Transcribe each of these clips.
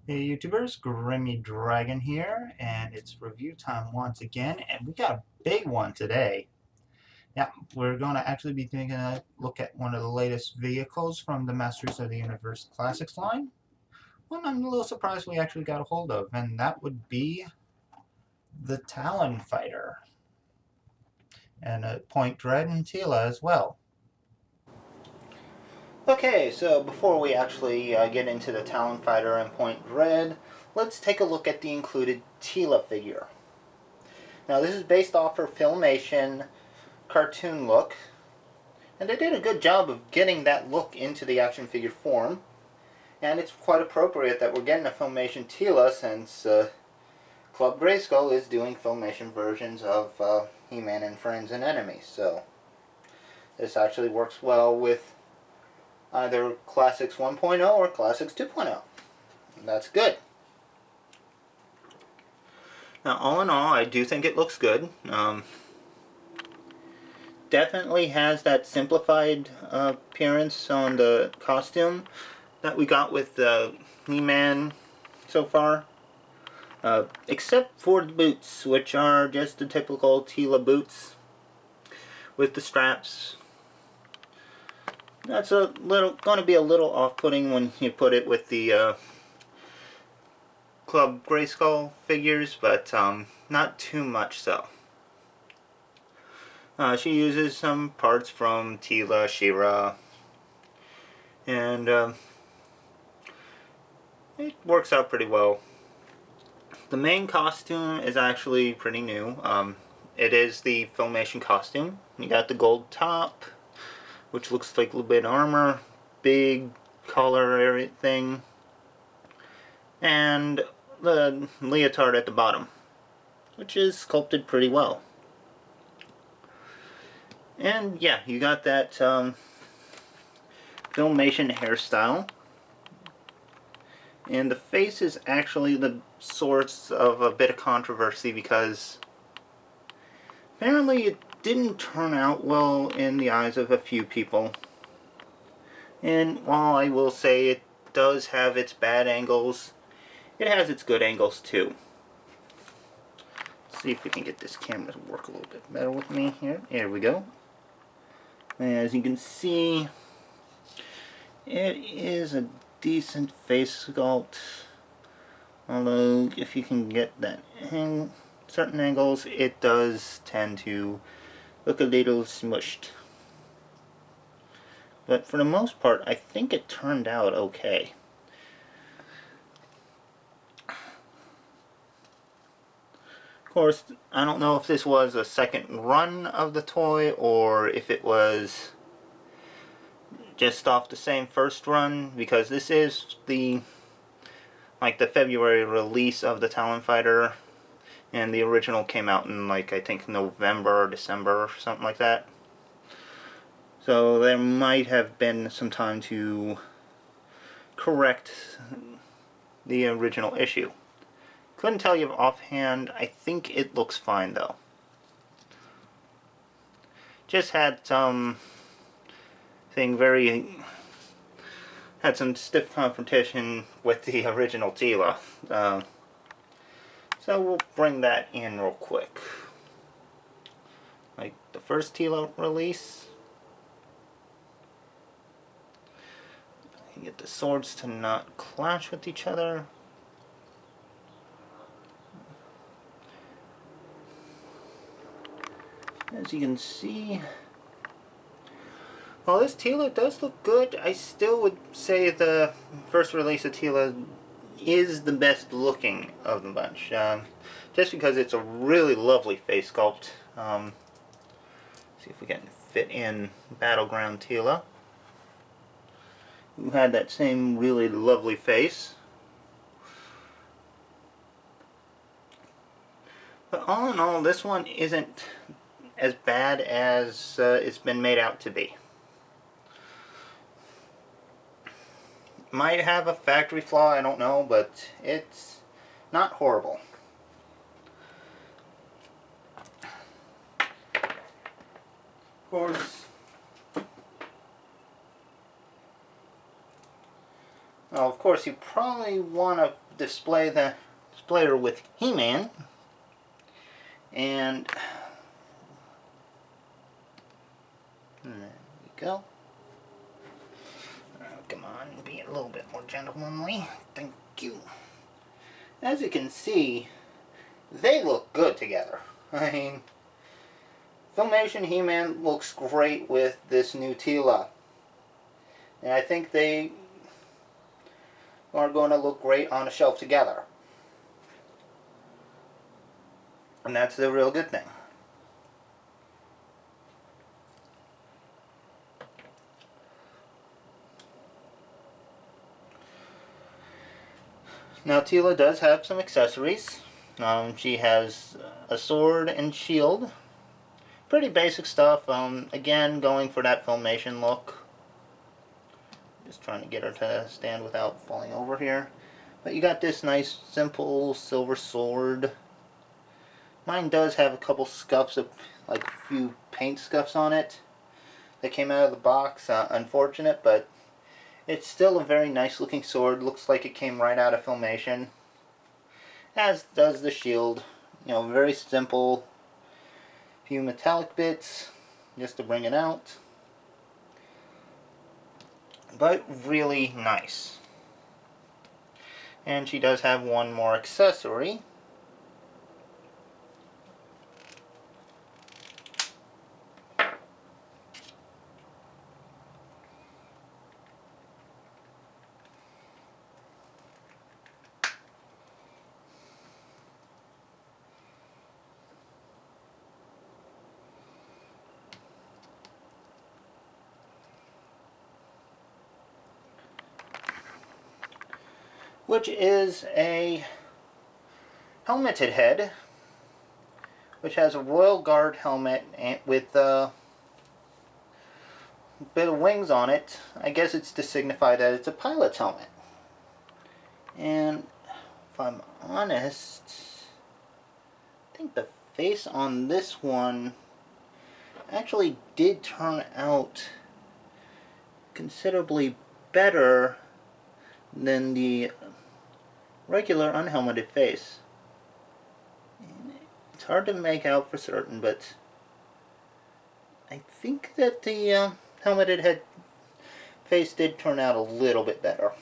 Hey YouTubers, Grimmy Dragon here, and it's review time once again, and we got a big one today. Yeah, we're going to actually be taking a look at one of the latest vehicles from the Masters of the Universe Classics line. One I'm a little surprised we actually got a hold of, and that would be the Talon fighter, and Point Dread and Teela as well. Okay, so before we actually get into the Talon fighter and Point Dread, let's take a look at the included Teela figure. Now this is based off her Filmation cartoon look, and they did a good job of getting that look into the action figure form, and it's quite appropriate that we're getting a Filmation Teela since Club Grayskull is doing Filmation versions of He-Man and Friends and Enemies, so this actually works well with either Classics 1.0 or Classics 2.0, and that's good. Now all in all, I do think it looks good. Definitely has that simplified appearance on the costume that we got with He-Man so far. Except for the boots, which are just the typical Teela boots with the straps. That's going to be a little off-putting when you put it with the Club Grayskull figures, but not too much so. She uses some parts from Teela, She-Ra, and it works out pretty well. The main costume is actually pretty new. It is the Filmation costume. You got the gold top, which looks like a little bit of armor, big collar area thing, and the leotard at the bottom, which is sculpted pretty well. And yeah, you got that Filmation hairstyle. And the face is actually the source of a bit of controversy because apparently it didn't turn out well in the eyes of a few people. And while I will say it does have its bad angles, it has its good angles too. Let's see if we can get this camera to work a little bit better with me here. There we go. As you can see, it is a decent face sculpt, although if you can get that certain angles, it does tend to look a little smushed. But for the most part, I think it turned out okay. Of course, I don't know if this was a second run of the toy or if it was just off the same first run, because this is the February release of the Talon Fighter, and the original came out in I think November or December or something like that. So there might have been some time to correct the original issue. Couldn't tell you offhand. I think it looks fine though. Just had some had some stiff confrontation with the original Teela. So we'll bring that in real quick. Like the first Teela release. You get the swords to not clash with each other. As you can see, while this Teela does look good, I still would say the first release of Teela is the best looking of the bunch. Just because it's a really lovely face sculpt. See if we can fit in Battleground Teela, who had that same really lovely face. But all in all, this one isn't as bad as it's been made out to be. Might have a factory flaw, I don't know, but it's not horrible. Of course, well, of course you probably want to display her with He-Man, and there we go. Come on, be a little bit more gentlemanly. Thank you. As you can see, they look good together. I mean, Filmation He-Man looks great with this new Teela. And I think they are going to look great on a shelf together. And that's the real good thing. Now Teela does have some accessories. She has a sword and shield. Pretty basic stuff. Again, going for that Filmation look. Just trying to get her to stand without falling over here. But you got this nice, simple silver sword. Mine does have a couple scuffs, like a few paint scuffs on it that came out of the box. Unfortunate, but it's still a very nice looking sword. Looks like it came right out of Filmation. As does the shield. You know, very simple. Few metallic bits just to bring it out. But really nice. And she does have one more accessory. Which is a helmeted head, which has a Royal Guard helmet with a bit of wings on it. I guess it's to signify that it's a pilot's helmet. And if I'm honest, I think the face on this one actually did turn out considerably better than the regular unhelmeted face. It's hard to make out for certain, but I think that the helmeted head face did turn out a little bit better.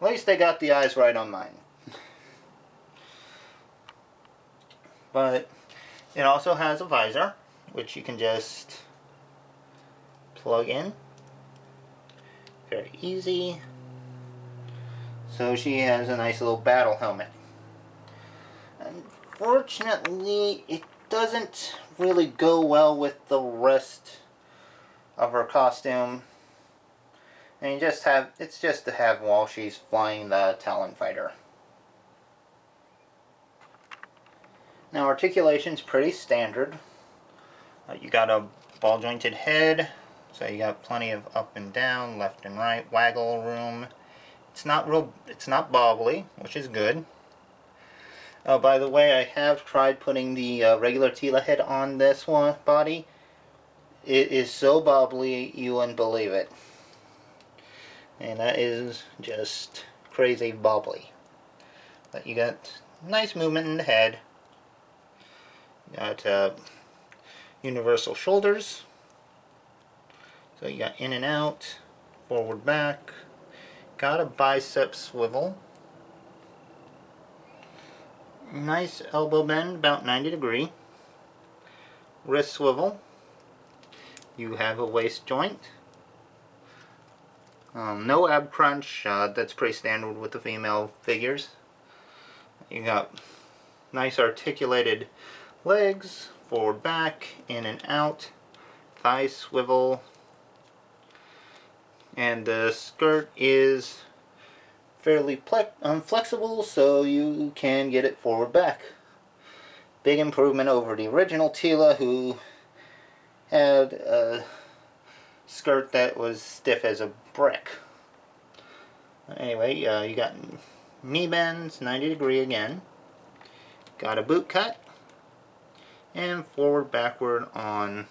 At least they got the eyes right on mine. But it also has a visor, which you can just plug in. Very easy. So she has a nice little battle helmet. Unfortunately, it doesn't really go well with the rest of her costume. And it's just to have while she's flying the Talon fighter. Now articulation's pretty standard. You got a ball jointed head. So you got plenty of up and down, left and right, waggle room. It's not bobbly, which is good. Oh, by the way, I have tried putting the regular Teela head on this one body. It is so bobbly, you wouldn't believe it. And that is just crazy bobbly. But you got nice movement in the head. You got universal shoulders. So you got in and out, forward, back. Got a bicep swivel. Nice elbow bend, about 90 degree. Wrist swivel. You have a waist joint. No ab crunch. That's pretty standard with the female figures. You got nice articulated legs, forward, back, in and out. Thigh swivel. And the skirt is fairly flexible, so you can get it forward back. Big improvement over the original Teela, who had a skirt that was stiff as a brick. Anyway, you got knee bends, 90 degree again. Got a boot cut. And forward, backward on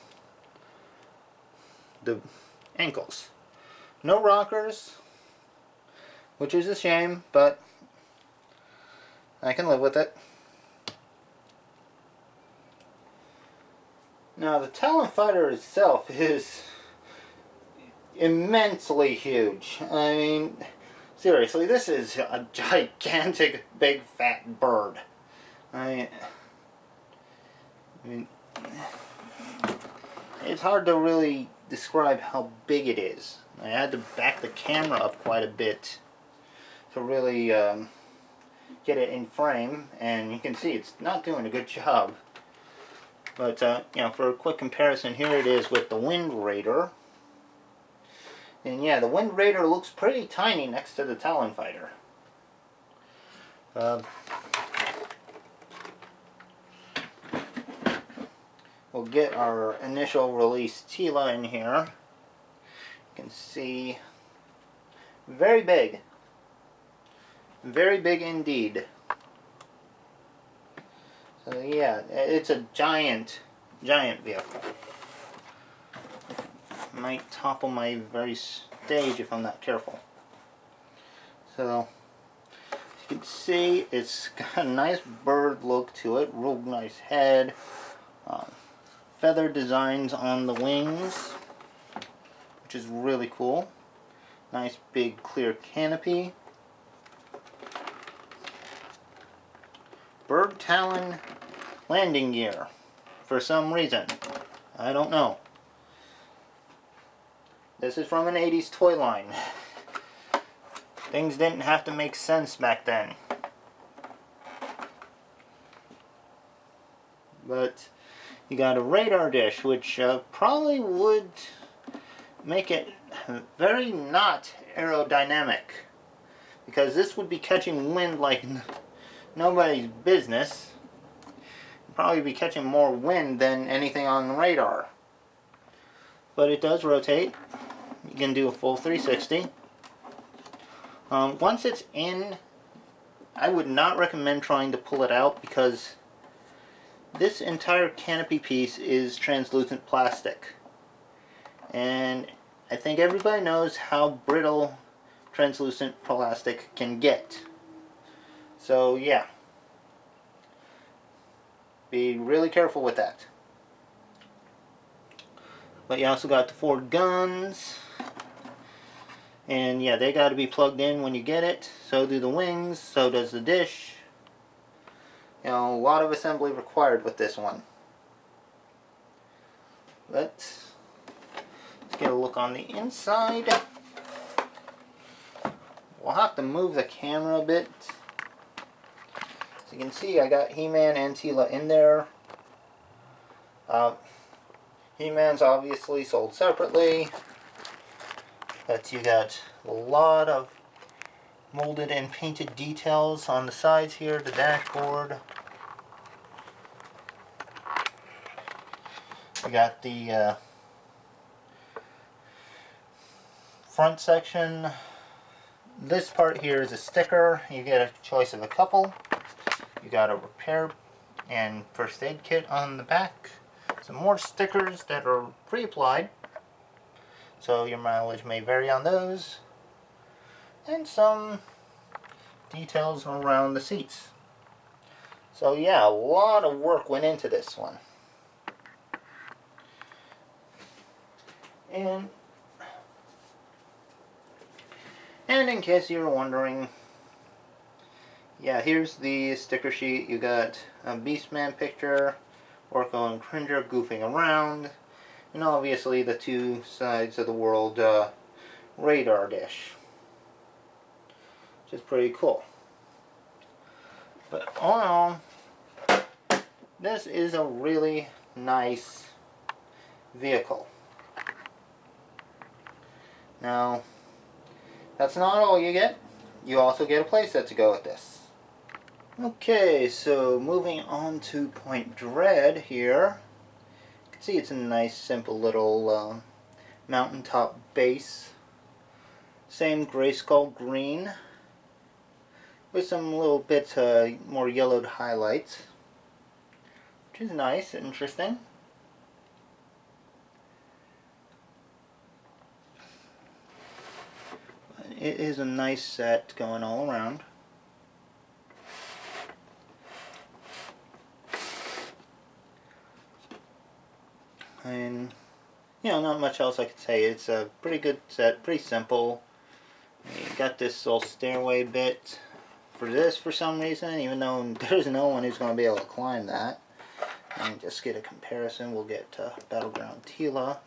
the ankles. No rockers. which is a shame, but I can live with it. Now, the Talon fighter itself is immensely huge. I mean, seriously, this is a gigantic, big, fat bird. I mean, it's hard to really describe how big it is. I had to back the camera up quite a bit to really get it in frame, and you can see it's not doing a good job. But, you know, for a quick comparison, here it is with the Wind Raider. And yeah, the Wind Raider looks pretty tiny next to the Talon fighter. We'll get our initial release Teela in here. You can see, very big. Very big indeed. So yeah, it's a giant vehicle. Might topple my very stage if I'm not careful. So, as you can see, it's got a nice bird look to it. Real nice head. Feather designs on the wings, which is really cool. Nice big clear canopy. Bird Talon landing gear for some reason. I don't know. This is from an 80s toy line. Things didn't have to make sense back then. But you got a radar dish, which probably would make it very not aerodynamic. Because this would be catching wind like nobody's business. Probably be catching more wind than anything on the radar. But it does rotate. You can do a full 360. Once it's in, I would not recommend trying to pull it out because this entire canopy piece is translucent plastic. And I think everybody knows how brittle translucent plastic can get. So yeah, be really careful with that. But you also got the 4 guns, and yeah, they got to be plugged in when you get it. So do the wings, so does the dish. You know, a lot of assembly required with this one. Let's get a look on the inside. We'll have to move the camera a bit. So you can see I got He-Man and Teela in there. He-Man's obviously sold separately. But you got a lot of molded and painted details on the sides here, the dashboard. We got the front section. This part here is a sticker. You get a choice of a couple. You got a repair and first aid kit on the back. Some more stickers that are pre-applied, so your mileage may vary on those. And some details around the seats. So yeah, a lot of work went into this one. And in case you were wondering, yeah, here's the sticker sheet. You got a Beastman picture, Orko and Cringer goofing around, and obviously the 2 sides of the world radar dish, which is pretty cool. But all in all, this is a really nice vehicle. Now, that's not all you get. You also get a playset to go with this. Okay, so moving on to Point Dread here. You can see it's a nice, simple little mountaintop base. Same Grayskull green, with some little bit more yellowed highlights, which is nice, interesting. it is a nice set going all around. And, you know, not much else I could say. It's a pretty good set, pretty simple. You got this little stairway bit for this for some reason, even though there's no one who's going to be able to climb that. And just get a comparison, we'll get Battleground Teela.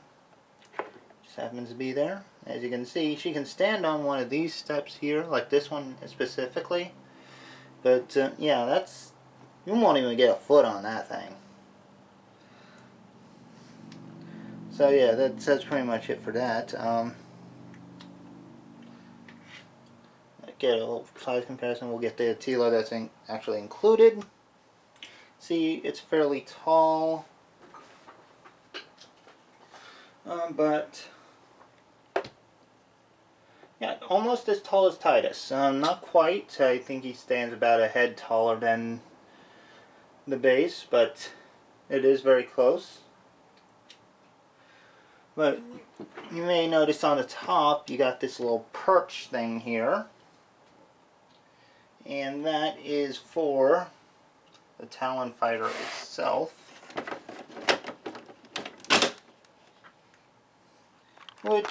Just happens to be there. As you can see, she can stand on one of these steps here, like this one specifically. But yeah, that's, you won't even get a foot on that thing. So yeah, that's pretty much it for that. Get a little size comparison. We'll get the Teela that's actually included. See, it's fairly tall, but yeah, almost as tall as Titus. Not quite. I think he stands about a head taller than the base, but it is very close. But you may notice on the top you got this little perch thing here, and that is for the Talon fighter itself, which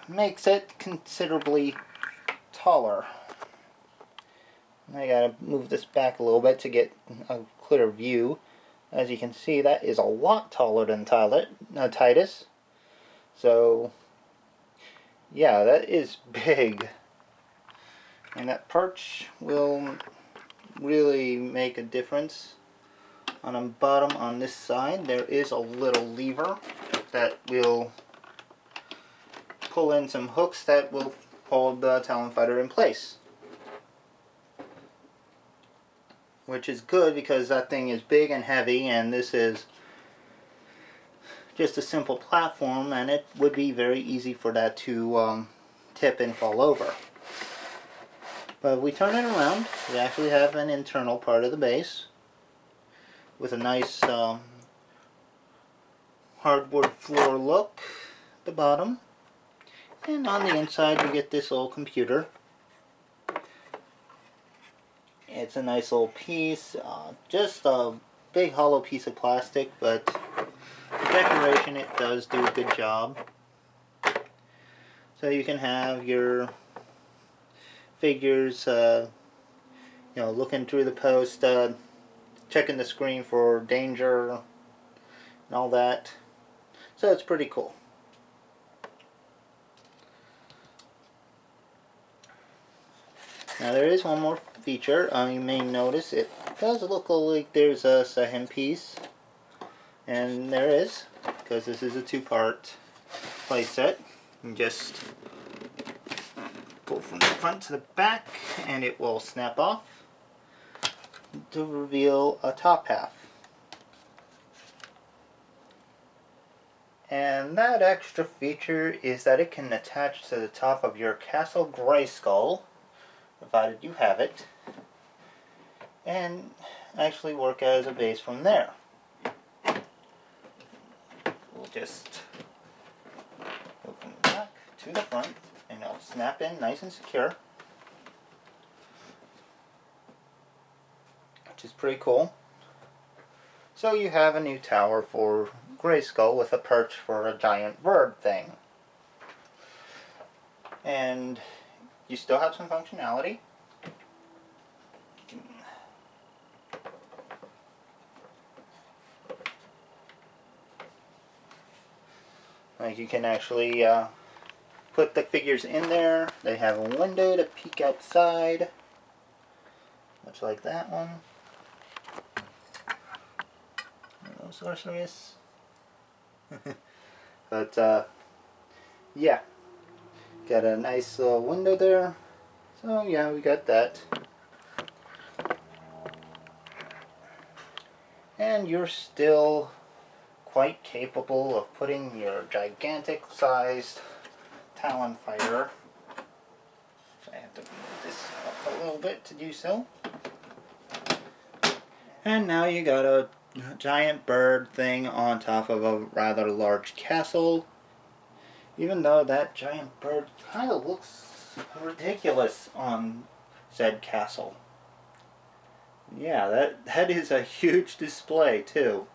makes it considerably taller. I gotta move this back a little bit to get a clear view. As you can see, that is a lot taller than Titus. So, yeah, that is big. And that perch will really make a difference. On the bottom on this side, there is a little lever that will pull in some hooks that will hold the Talon fighter in place. Which is good because that thing is big and heavy, and this is just a simple platform, and it would be very easy for that to tip and fall over. But if we turn it around, we actually have an internal part of the base with a nice hardwood floor look at the bottom. And on the inside we get this little computer. It's a nice little piece, just a big hollow piece of plastic, but for decoration it does do a good job. So you can have your figures, you know, looking through the post, checking the screen for danger and all that. So it's pretty cool. Now there is one more feature. You may notice it does look like there's a second piece, and there is, because this is a two-part playset. You just go from the front to the back and it will snap off to reveal a top half. And that extra feature is that it can attach to the top of your Castle Grayskull, provided you have it, and actually work as a base from there. We'll just go from the back to the front, and it'll snap in nice and secure, which is pretty cool. So you have a new tower for Grayskull with a perch for a giant bird thing. And you still have some functionality. Like you can actually put the figures in there. They have a window to peek outside, much like that one. Hello, sorceress. But yeah, got a nice little window there. So yeah, we got that. And you're still quite capable of putting your gigantic sized Talon fighter. So I have to move this up a little bit to do so. And now you got a giant bird thing on top of a rather large castle. Even though that giant bird kind of looks ridiculous on said castle. Yeah, that is a huge display too.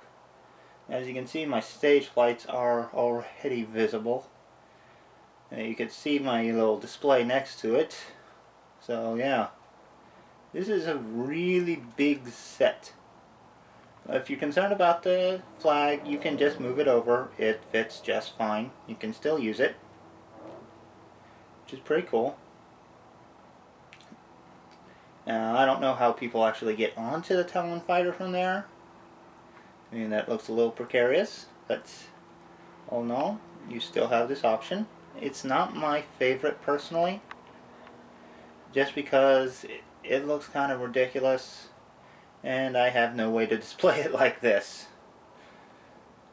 As you can see, my stage lights are already visible. And you can see my little display next to it. So yeah, this is a really big set. If you're concerned about the flag, you can just move it over. It fits just fine. You can still use it, which is pretty cool. Now, I don't know how people actually get onto the Talon fighter from there. I mean, that looks a little precarious, but oh no, you still have this option. It's not my favorite personally, just because it looks kind of ridiculous, and I have no way to display it like this.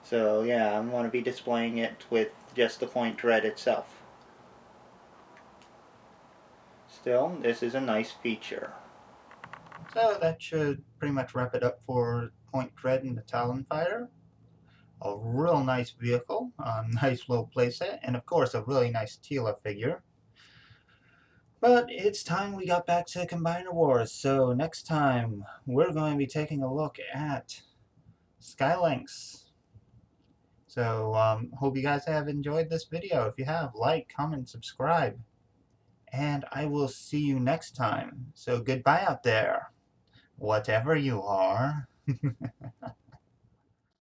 So yeah, I'm going to be displaying it with just the point dread itself. Still, this is a nice feature. So that should pretty much wrap it up for Point Dread and the Talon Fighter. A real nice vehicle, a nice little playset, and of course a really nice Teela figure. But it's time we got back to Combiner Wars, so next time we're going to be taking a look at Skylinks. So hope you guys have enjoyed this video. If you have, like, comment, subscribe, and I will see you next time. So goodbye out there, whatever you are.